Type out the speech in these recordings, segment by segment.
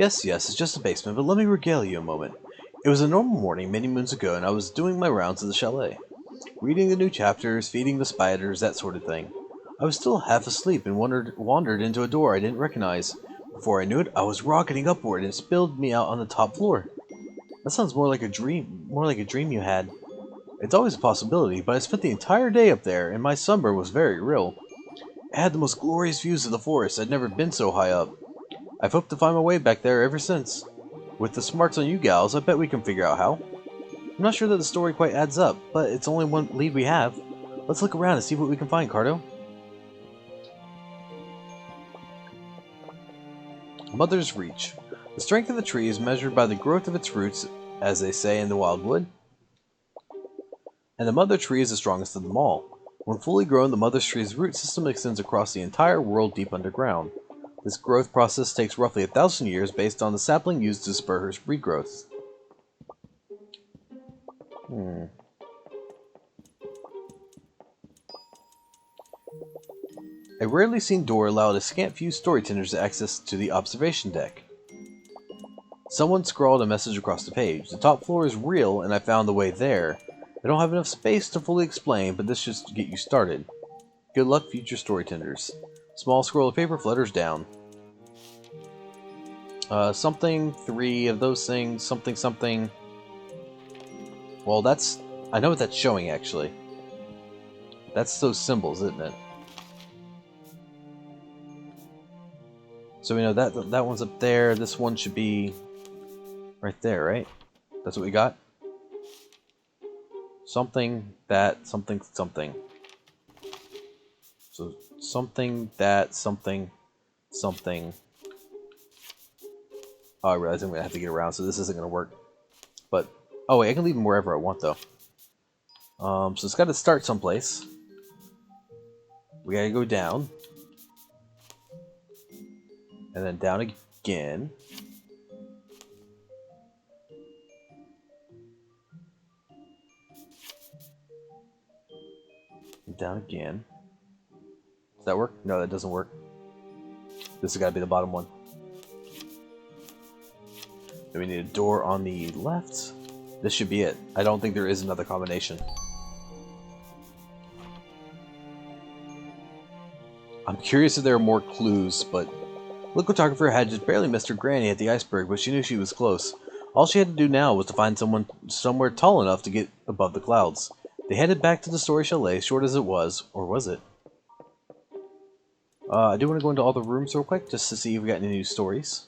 Yes, yes, it's just a basement, but let me regale you a moment. It was a normal morning many moons ago, and I was doing my rounds of the chalet. Reading the new chapters, feeding the spiders, that sort of thing. I was still half asleep and wandered into a door I didn't recognize. Before I knew it, I was rocketing upward and spilled me out on the top floor. That sounds more like a dream you had. It's always a possibility, but I spent the entire day up there, and my sunburn was very real. I had the most glorious views of the forest. I'd never been so high up. I've hoped to find my way back there ever since. With the smarts on you gals, I bet we can figure out how. I'm not sure that the story quite adds up, but it's only one lead we have. Let's look around and see what we can find, Carto. Mother's Reach. The strength of a tree is measured by the growth of its roots, as they say in the wildwood, and the mother tree is the strongest of them all. When fully grown, the mother tree's root system extends across the entire world deep underground. This growth process takes roughly 1,000 years based on the sapling used to spur her regrowth. A rarely seen door allowed a scant few storytellers access to the observation deck. Someone scrawled a message across the page. The top floor is real, and I found the way there. I don't have enough space to fully explain, but this should get you started. Good luck, future storytellers. Small scroll of paper flutters down. Something, 3 of those things, something, something. Well, I know what that's showing, actually. That's those symbols, isn't it? So we know that one's up there. This one should be right there, right? That's what we got? Something, that, something, something. So something, that, something, something. Oh, I realize I'm going to have to get around, so this isn't going to work. But, oh wait, I can leave them wherever I want, though. So it's got to start someplace. We got to go down. And then down again. And down again. Does that work? No, that doesn't work. This has got to be the bottom one. Then we need a door on the left. This should be it. I don't think there is another combination. I'm curious if there are more clues, but Liquidographer had just barely missed her granny at the iceberg, but she knew she was close. All she had to do now was to find someone somewhere tall enough to get above the clouds. They headed back to the story chalet, short as it was, or was it? I do want to go into all the rooms real quick, just to see if we got any new stories.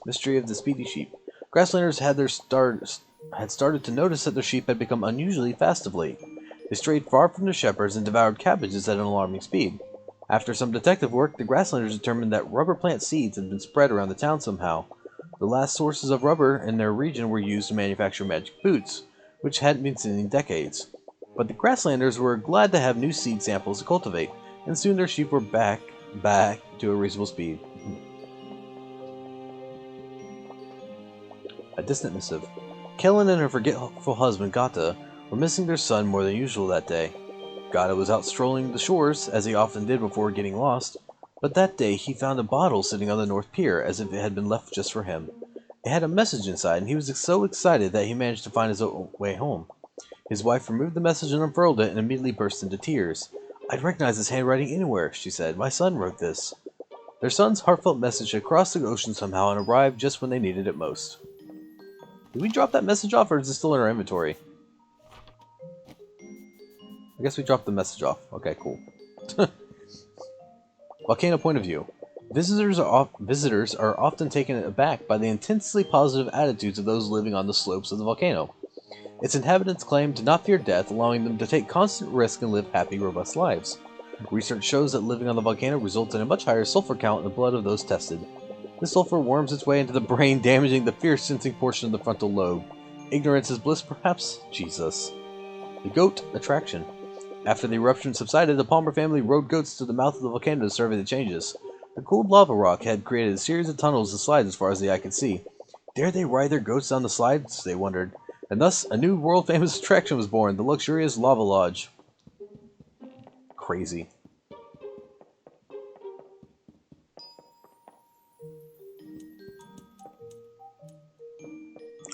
Mystery of the Speedy Sheep. Grasslanders had started to notice that their sheep had become unusually fast of late. They strayed far from their shepherds and devoured cabbages at an alarming speed. After some detective work, the Grasslanders determined that rubber plant seeds had been spread around the town somehow. The last sources of rubber in their region were used to manufacture magic boots, which hadn't been seen in decades. But the Grasslanders were glad to have new seed samples to cultivate, and soon their sheep were back to a reasonable speed. A distant missive. Kellen and her forgetful husband, Gata, were missing their son more than usual that day. Gata was out strolling the shores, as he often did before getting lost, but that day he found a bottle sitting on the North Pier, as if it had been left just for him. It had a message inside, and he was so excited that he managed to find his way home. His wife removed the message and unfurled it, and immediately burst into tears. "I'd recognize this handwriting anywhere," she said. "My son wrote this." Their son's heartfelt message had crossed the ocean somehow and arrived just when they needed it most. Did we drop that message off, or is it still in our inventory? I guess we dropped the message off. Okay, cool. Volcano point of view. Visitors are often taken aback by the intensely positive attitudes of those living on the slopes of the volcano. Its inhabitants claim to not fear death, allowing them to take constant risk and live happy, robust lives. Research shows that living on the volcano results in a much higher sulfur count in the blood of those tested. This sulfur worms its way into the brain, damaging the fear-sensing portion of the frontal lobe. Ignorance is bliss, perhaps? Jesus. The goat attraction. After the eruption subsided, the Palmer family rode goats to the mouth of the volcano to survey the changes. The cooled lava rock had created a series of tunnels and slides as far as the eye could see. Dare they ride their goats down the slides? They wondered. And thus, a new world-famous attraction was born, the luxurious Lava Lodge. Crazy.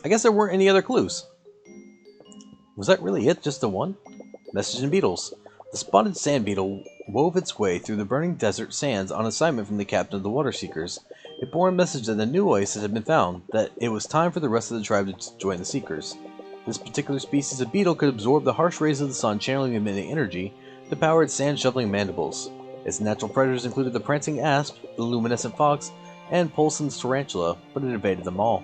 I guess there weren't any other clues. Was that really it? Just the one? Message and beetles. The spotted sand beetle wove its way through the burning desert sands on assignment from the captain of the water seekers. It bore a message that a new oasis had been found, that it was time for the rest of the tribe to join the seekers. This particular species of beetle could absorb the harsh rays of the sun, channeling the emitting energy to power its sand-shoveling mandibles. Its natural predators included the prancing asp, the luminescent fox, and Poulsen's tarantula, but it evaded them all.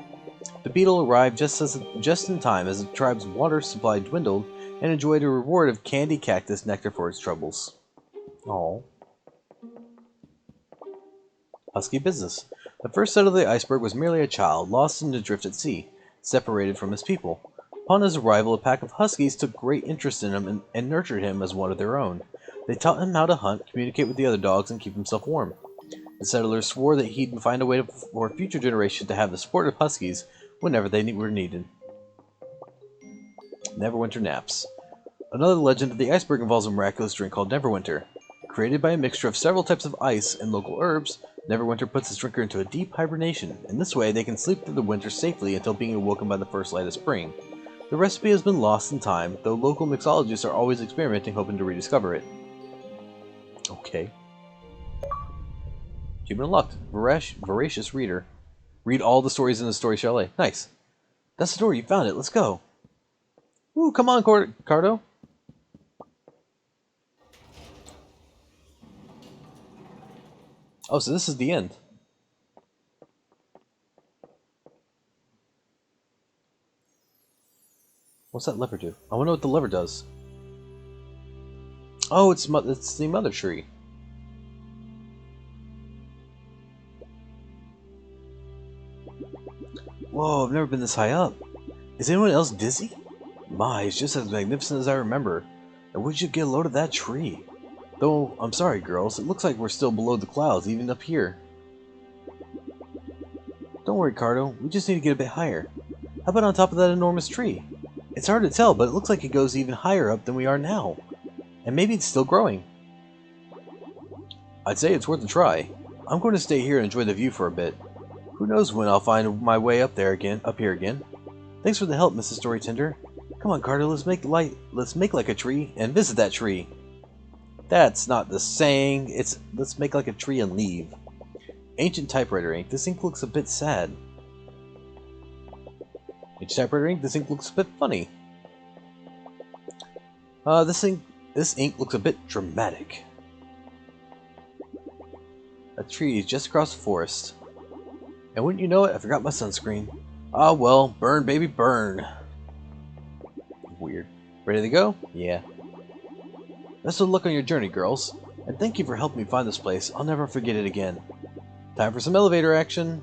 The beetle arrived just in time as the tribe's water supply dwindled and enjoyed a reward of candy cactus nectar for its troubles. Aww. Husky business. The first set of the iceberg was merely a child, lost in adrift at sea, separated from his people. Upon his arrival, a pack of huskies took great interest in him and nurtured him as one of their own. They taught him how to hunt, communicate with the other dogs, and keep himself warm. The settlers swore that he'd find a way for future generations to have the support of huskies whenever they were needed. Neverwinter naps. Another legend of the iceberg involves a miraculous drink called Neverwinter. Created by a mixture of several types of ice and local herbs, Neverwinter puts its drinker into a deep hibernation. In this way, they can sleep through the winter safely until being awoken by the first light of spring. The recipe has been lost in time, though local mixologists are always experimenting, hoping to rediscover it. Okay. Achievement unlocked. Voracious reader. Read all the stories in the Story Chalet. Nice. That's the door. You found it. Let's go. Ooh, come on, Carto. Oh, so this is the end. What's that lever do? I wonder what the lever does. Oh, it's the mother tree. Whoa, I've never been this high up. Is anyone else dizzy? My, it's just as magnificent as I remember. And would you get a load of that tree? Though, I'm sorry, girls, it looks like we're still below the clouds, even up here. Don't worry, Carto, we just need to get a bit higher. How about on top of that enormous tree? It's hard to tell, but it looks like it goes even higher up than we are now. And maybe it's still growing. I'd say it's worth a try. I'm going to stay here and enjoy the view for a bit. Who knows when I'll find my way up here again. Thanks for the help, Mrs. Storytender. Come on, Carto, let's make like a tree and visit that tree. That's not the saying. It's let's make like a tree and leave. Ancient typewriter ink. This ink looks a bit sad. Ancient typewriter ink. This ink looks a bit funny. This ink looks a bit dramatic. A tree is just across the forest. And wouldn't you know it, I forgot my sunscreen. Ah well, burn baby burn. Weird. Ready to go? Yeah. Best of luck on your journey, girls. And thank you for helping me find this place. I'll never forget it again. Time for some elevator action.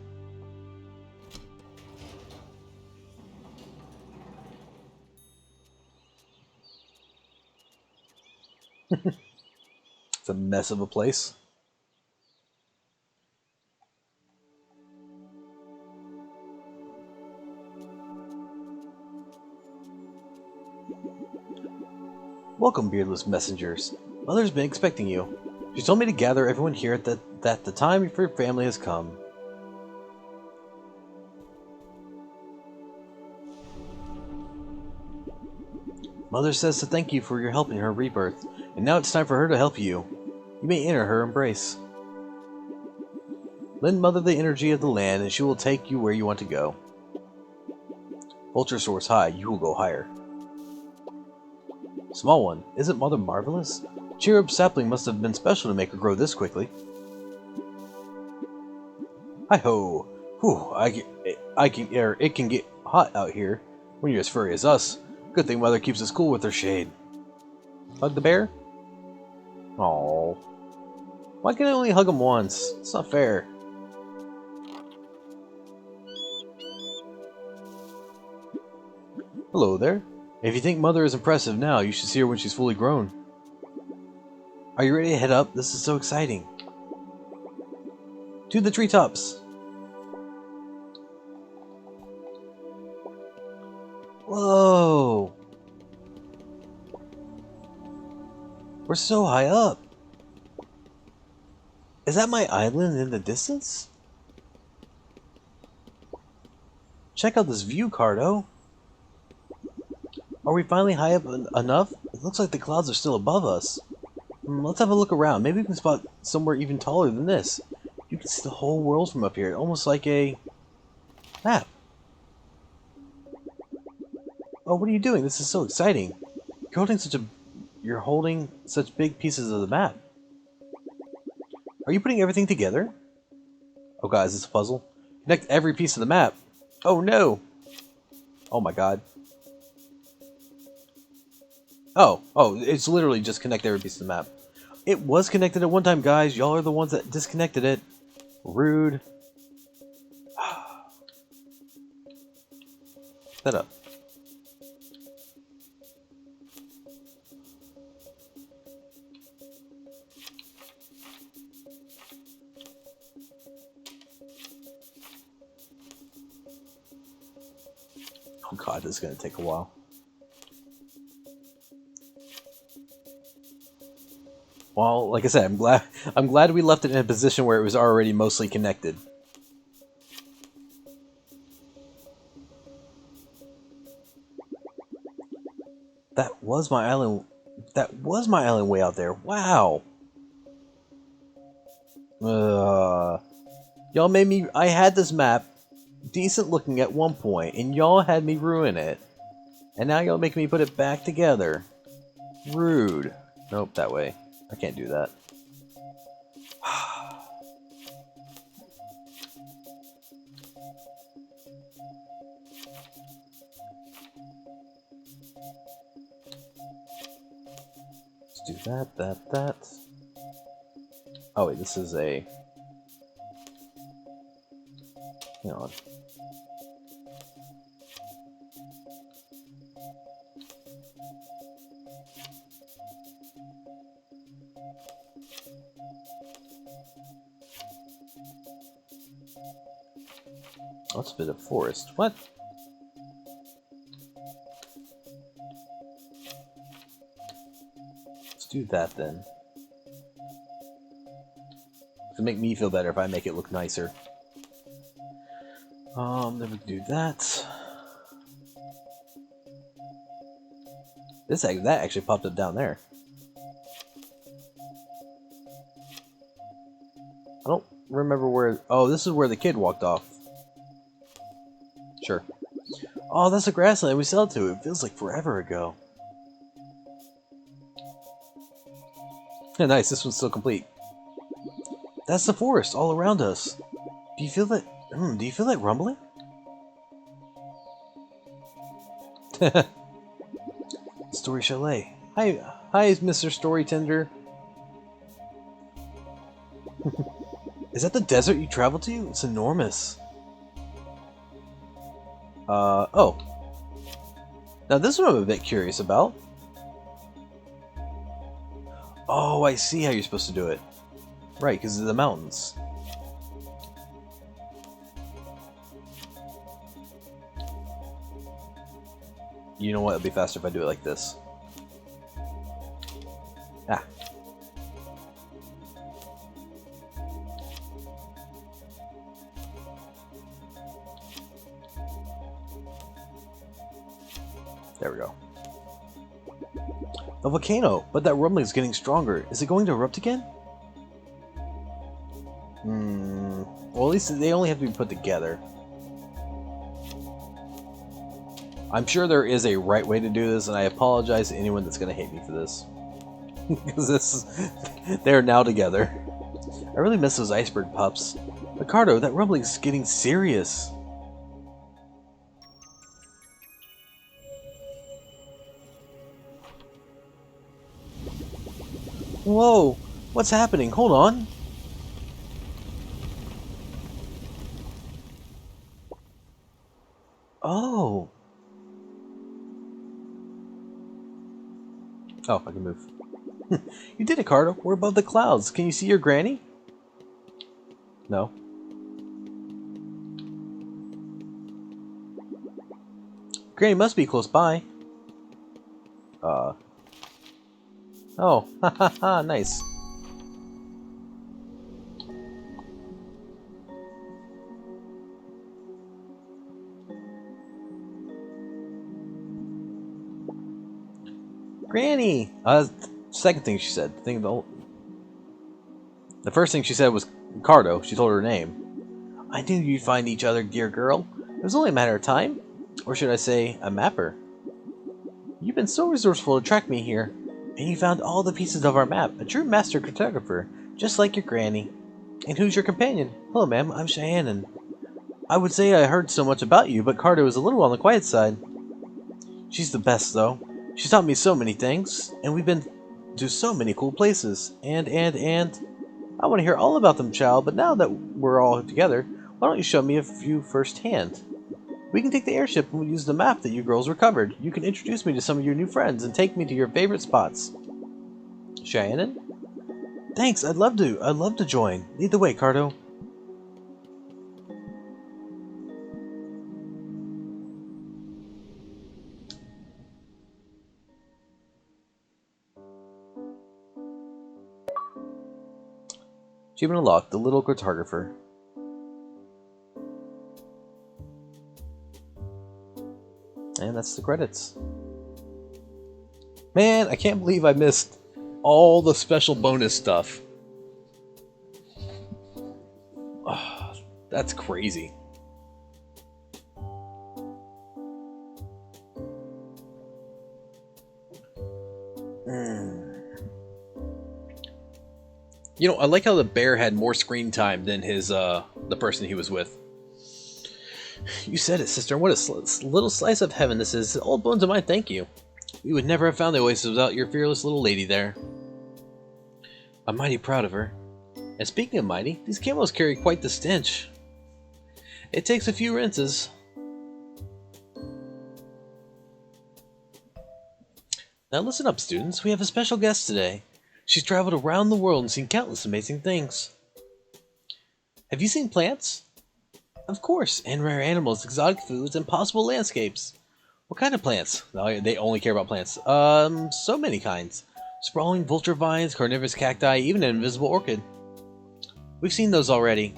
It's a mess of a place. Welcome, beardless messengers. Mother's been expecting you. She told me to gather everyone here that the time for your family has come. Mother says to thank you for your help in her rebirth, and now it's time for her to help you. You may enter her embrace. Lend Mother the energy of the land, and she will take you where you want to go. Vulture soars high, you will go higher. Small one, isn't Mother marvelous? Cherub sapling must have been special to make her grow this quickly. Hi-ho! Whew, it can get hot out here when you're as furry as us. Good thing Mother keeps us cool with her shade. Hug the bear? Aww. Why can I only hug him once? It's not fair. Hello there. If you think Mother is impressive now, you should see her when she's fully grown. Are you ready to head up? This is so exciting. To the treetops. Whoa. We're so high up. Is that my island in the distance? Check out this view, Carto. Are we finally high up enough? It looks like the clouds are still above us. Let's have a look around. Maybe we can spot somewhere even taller than this. You can see the whole world from up here, almost like a map. Oh, what are you doing? This is so exciting. You're holding such big pieces of the map. Are you putting everything together? Oh god, is this a puzzle? Connect every piece of the map. Oh no! Oh my god. Oh, it's literally just connect every piece of the map. It was connected at one time, guys. Y'all are the ones that disconnected it. Rude. That up. Oh god, this is gonna take a while. Well, like I said, I'm glad we left it in a position where it was already mostly connected. That was my island. That was my island way out there. Wow. Y'all made me. I had this map decent looking at one point, and y'all had me ruin it. And now y'all make me put it back together. Rude. Nope, that way. I can't do that. Let's do that. Oh wait, this is a... Hang on. What's a bit of forest? What? Let's do that then. To make me feel better if I make it look nicer. Then we can do that. That actually popped up down there. I don't remember where... Oh, this is where the kid walked off. Sure. Oh, that's a grassland we sailed to. It feels like forever ago. Yeah, nice. This one's still complete. That's the forest all around us. Do you feel that? Do you feel that rumbling? Story Chalet. Hi, Mr. Story Tender. Is that the desert you traveled to? It's enormous. Oh. Now this one I'm a bit curious about. Oh, I see how you're supposed to do it. Right, because of the mountains. You know what? It'll be faster if I do it like this. Ah. There we go. A volcano, but that rumbling is getting stronger. Is it going to erupt again? Well, at least they only have to be put together. I'm sure there is a right way to do this, and I apologize to anyone that's going to hate me for this. Because they're now together. I really miss those iceberg pups. But Carto, that rumbling is getting serious. Whoa! What's happening? Hold on! Oh! Oh, I can move. You did it, Carto. We're above the clouds. Can you see your granny? No. Granny must be close by. Oh, ha ha ha, nice. Granny! Second thing she said. The first thing she said was Carto. She told her name. I knew you'd find each other, dear girl. It was only a matter of time. Or should I say, a mapper. You've been so resourceful to track me here. And you found all the pieces of our map. A true master cartographer, just like your granny. And who's your companion? Hello, ma'am. I'm Cheyenne. I would say I heard so much about you, but Carto is a little on the quiet side. She's the best, though. She's taught me so many things, and we've been to so many cool places. And I want to hear all about them, child, but now that we're all together, why don't you show me a few firsthand? We can take the airship and we'll use the map that you girls recovered. You can introduce me to some of your new friends and take me to your favorite spots. Cheyenne? Thanks, I'd love to. I'd love to join. Lead the way, Carto. Achievement unlocked, the little cartographer. And that's the credits. Man, I can't believe I missed all the special bonus stuff. Oh, that's crazy. You know, I like how the bear had more screen time than his the person he was with. You said it, sister. What a little slice of heaven this is. All bones of mine, thank you. We would never have found the oasis without your fearless little lady there. I'm mighty proud of her. And speaking of mighty, these camels carry quite the stench. It takes a few rinses. Now listen up, students. We have a special guest today. She's traveled around the world and seen countless amazing things. Have you seen plants? Of course, and rare animals, exotic foods, and possible landscapes. What kind of plants? Oh, they only care about plants. So many kinds. Sprawling vulture vines, carnivorous cacti, even an invisible orchid. We've seen those already.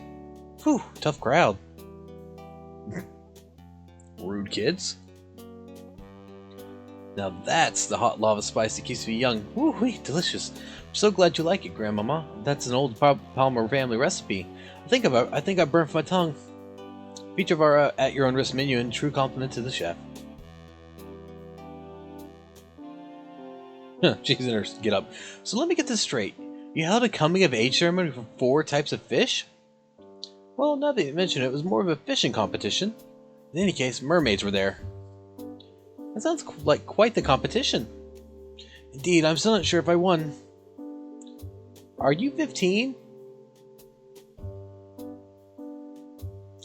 Whew, tough crowd. Rude kids. Now that's the hot lava spice that keeps me young. Woo-wee, delicious. I'm so glad you like it, Grandmama. That's an old Palmer family recipe. I think I burnt my tongue. Feature of our at your own risk menu and true compliment to the chef. She's in her get up. So let me get this straight. You held a coming of age ceremony for 4 types of fish? Well, now that you mention it, it was more of a fishing competition. In any case, mermaids were there. That sounds like quite the competition. Indeed, I'm still not sure if I won. Are you 15?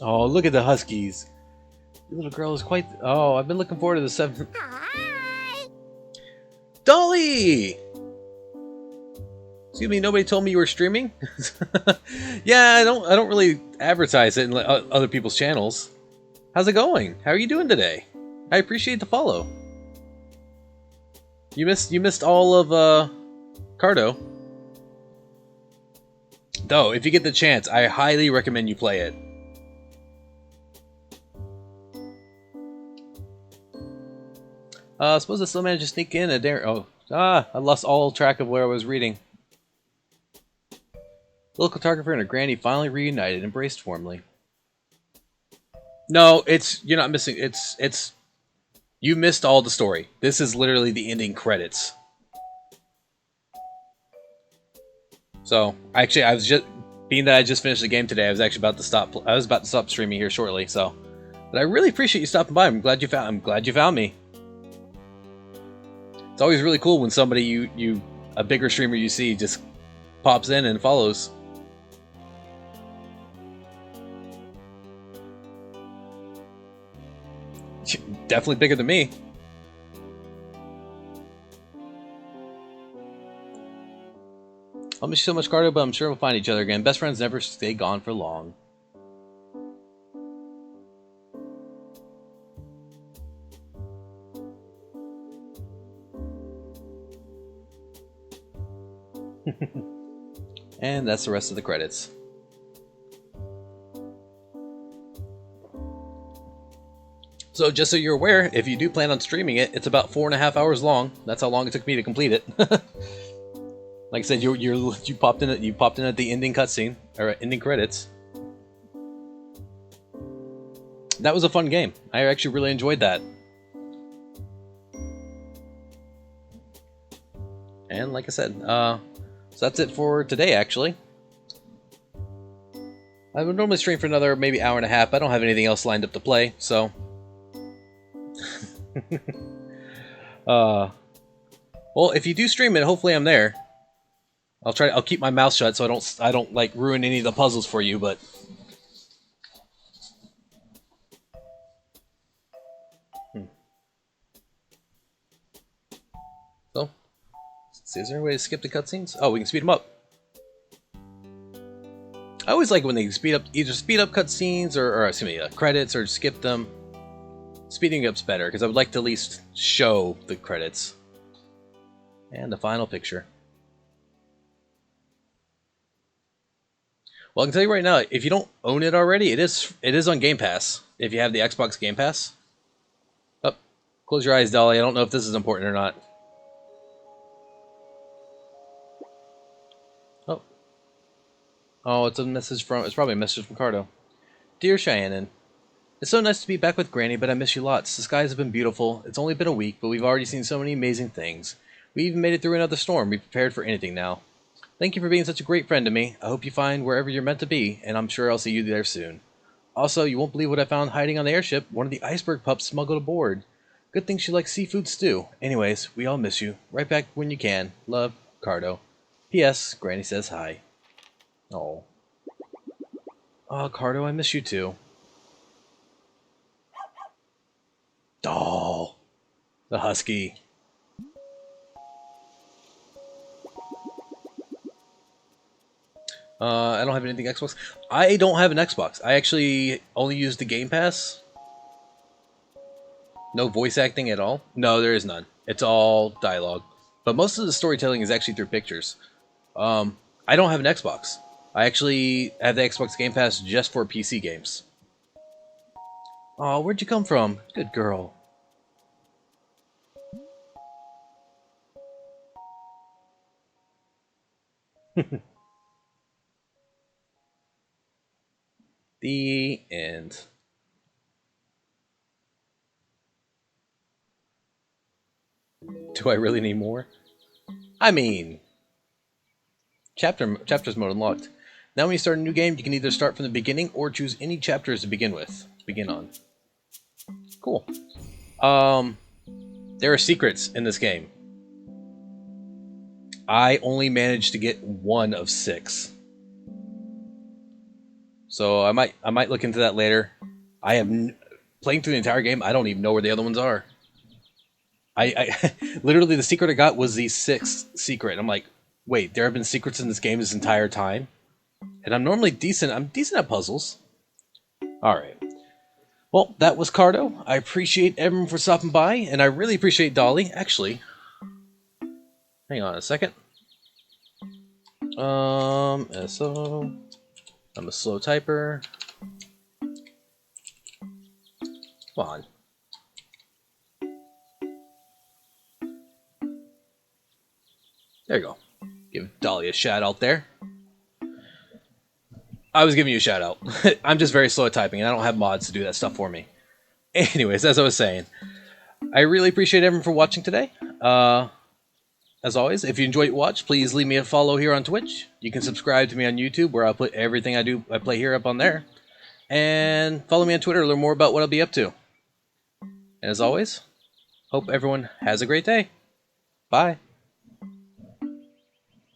Oh, look at the huskies. The little girl is quite... Oh, I've been looking forward to the 7th... Hi! Dolly! Excuse me, nobody told me you were streaming? Yeah, I don't really advertise it in other people's channels. How's it going? How are you doing today? I appreciate the follow. You missed all of Carto. Though, if you get the chance, I highly recommend you play it. I suppose I still managed to sneak in a dare. Oh, I lost all track of where I was reading. The little cartographer and her granny finally reunited, embraced warmly. No, you're not missing. It's you missed all the story. This is literally the ending credits. So, actually, I was being that I just finished the game today, I was actually about to stop. I was about to stop streaming here shortly. So, but I really appreciate you stopping by. I'm glad you found me. It's always really cool when somebody a bigger streamer you see just pops in and follows. Definitely bigger than me. I'll miss you so much, Carto, but I'm sure we'll find each other again. Best friends never stay gone for long. And that's the rest of the credits. So just so you're aware, if you do plan on streaming it, it's about 4.5 hours long. That's how long it took me to complete it. Like I said, you popped in at the ending cutscene or ending credits. That was a fun game. I actually really enjoyed that. And like I said, so that's it for today. Actually, I would normally stream for another maybe hour and a half. I don't have anything else lined up to play, so. Well, if you do stream it, hopefully I'm there. I'll keep my mouth shut so I don't like ruin any of the puzzles for you, but. So, is there a way to skip the cutscenes? Oh, we can speed them up. I always like when they either speed up cutscenes or excuse me, credits, or skip them. Speeding up's better because I would like to at least show the credits. And the final picture. Well, I can tell you right now, if you don't own it already, it is on Game Pass. If you have the Xbox Game Pass. Oh, close your eyes, Dolly. I don't know if this is important or not. Oh. Oh, it's probably a message from Carto. Dear Cheyenne, it's so nice to be back with Granny, but I miss you lots. The skies have been beautiful. It's only been a week, but we've already seen so many amazing things. We even made it through another storm. We're prepared for anything now. Thank you for being such a great friend to me. I hope you find wherever you're meant to be, and I'm sure I'll see you there soon. Also, you won't believe what I found hiding on the airship. One of the iceberg pups smuggled aboard. Good thing she likes seafood stew. Anyways, we all miss you. Right back when you can. Love, Carto. P.S. Granny says hi. Oh. Oh, Carto, I miss you too. Oh, the husky. I don't have anything Xbox. I don't have an Xbox. I actually only use the Game Pass. No voice acting at all? No, there is none. It's all dialogue. But most of the storytelling is actually through pictures. I don't have an Xbox. I actually have the Xbox Game Pass just for PC games. Oh, where'd you come from? Good girl. The end. Do I really need more? I mean, chapters mode unlocked. Now when you start a new game, you can either start from the beginning or choose any chapters to begin on. Cool. There are secrets in this game. I only managed to get 1 of 6. So I might look into that later. I have playing through the entire game. I don't even know where the other ones are. I literally the secret I got was the 6th secret. I'm like, wait, there have been secrets in this game this entire time, and I'm normally decent. I'm decent at puzzles. All right. Well, that was Carto. I appreciate everyone for stopping by, and I really appreciate Dolly. Actually, hang on a second. So I'm a slow typer. Come on. There you go. Give Dolly a shout out there. I was giving you a shout out. I'm just very slow at typing, and I don't have mods to do that stuff for me. Anyways, as I was saying, I really appreciate everyone for watching today. As always, if you enjoyed watch, please leave me a follow here on Twitch. You can subscribe to me on YouTube, where I'll put everything I play here up on there. And follow me on Twitter to learn more about what I'll be up to. And as always, hope everyone has a great day. Bye.